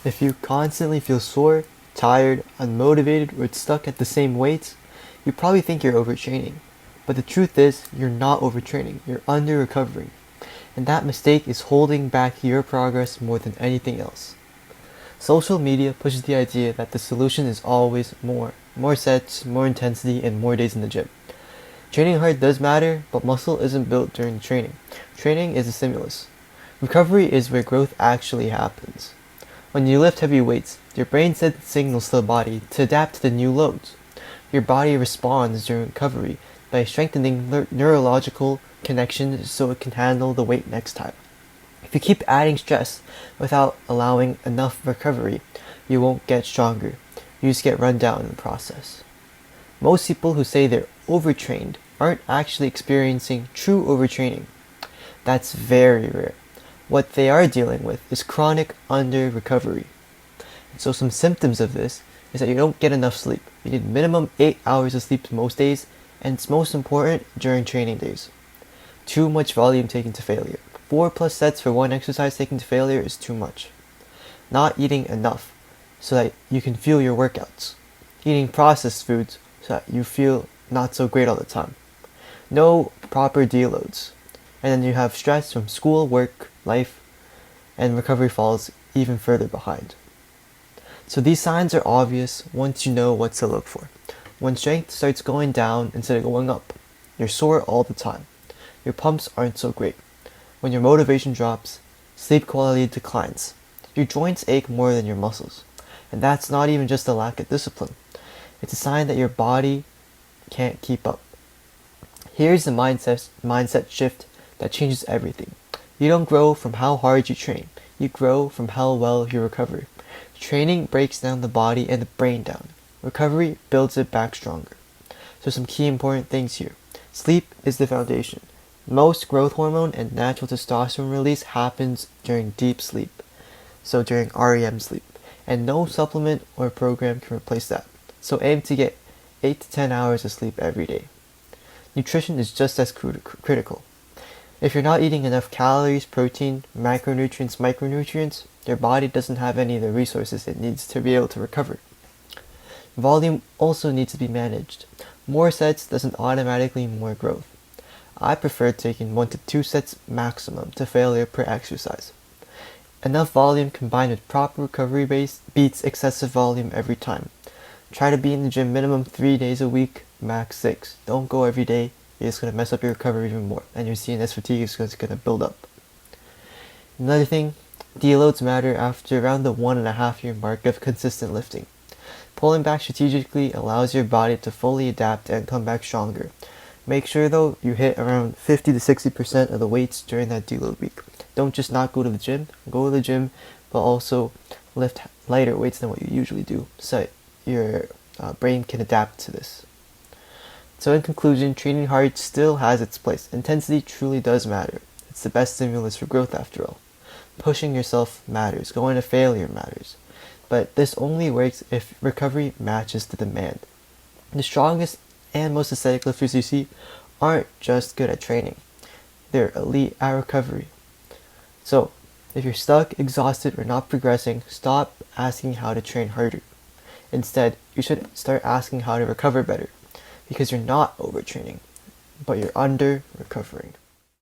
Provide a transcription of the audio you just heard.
If you constantly feel sore, tired, unmotivated, or stuck at the same weights, you probably think you're overtraining. But the truth is, you're not overtraining, you're under recovering. And that mistake is holding back your progress more than anything else. Social media pushes the idea that the solution is always more. More sets, more intensity, and more days in the gym. Training hard does matter, but muscle isn't built during training. Training is a stimulus. Recovery is where growth actually happens. When you lift heavy weights, your brain sends signals to the body to adapt to the new loads. Your body responds during recovery by strengthening neurological connections so it can handle the weight next time. If you keep adding stress without allowing enough recovery, you won't get stronger. You just get run down in the process. Most people who say they're overtrained aren't actually experiencing true overtraining. That's very rare. What they are dealing with is chronic under-recovery. So some symptoms of this is that you don't get enough sleep. You need minimum 8 hours of sleep most days, and it's most important during training days. Too much volume taken to failure. 4+ sets for one exercise taken to failure is too much. Not eating enough so that you can feel your workouts. Eating processed foods so that you feel not so great all the time. No proper deloads. And then you have stress from school, work, life, and recovery falls even further behind. So these signs are obvious once you know what to look for. When strength starts going down instead of going up, you're sore all the time. Your pumps aren't so great. When your motivation drops, sleep quality declines. Your joints ache more than your muscles. And that's not even just a lack of discipline. It's a sign that your body can't keep up. Here's the mindset shift that changes everything. You don't grow from how hard you train. You grow from how well you recover. Training breaks down the body and the brain down. Recovery builds it back stronger. So some key important things here. Sleep is the foundation. Most growth hormone and natural testosterone release happens during deep sleep. So during REM sleep. And no supplement or program can replace that. So aim to get 8 to 10 hours of sleep every day. Nutrition is just as critical. If you're not eating enough calories, protein, macronutrients, micronutrients, your body doesn't have any of the resources it needs to be able to recover. Volume also needs to be managed. More sets doesn't automatically mean more growth. I prefer taking 1 to 2 sets maximum to failure per exercise. Enough volume combined with proper recovery base beats excessive volume every time. Try to be in the gym minimum 3 days a week, max 6. Don't go every day. You're just going to mess up your recovery even more, and your CNS fatigue is going to build up. Another thing, deloads matter after around the 1.5 year mark of consistent lifting. Pulling back strategically allows your body to fully adapt and come back stronger. Make sure though you hit around 50 to 60% of the weights during that deload week. Don't just not go to the gym. Go to the gym, but also lift lighter weights than what you usually do, so your brain can adapt to this. So in conclusion, training hard still has its place. Intensity truly does matter. It's the best stimulus for growth after all. Pushing yourself matters. Going to failure matters. But this only works if recovery matches the demand. The strongest and most aesthetic lifters you see aren't just good at training. They're elite at recovery. So, if you're stuck, exhausted, or not progressing, stop asking how to train harder. Instead, you should start asking how to recover better. Because you're not overtraining, but you're under recovering.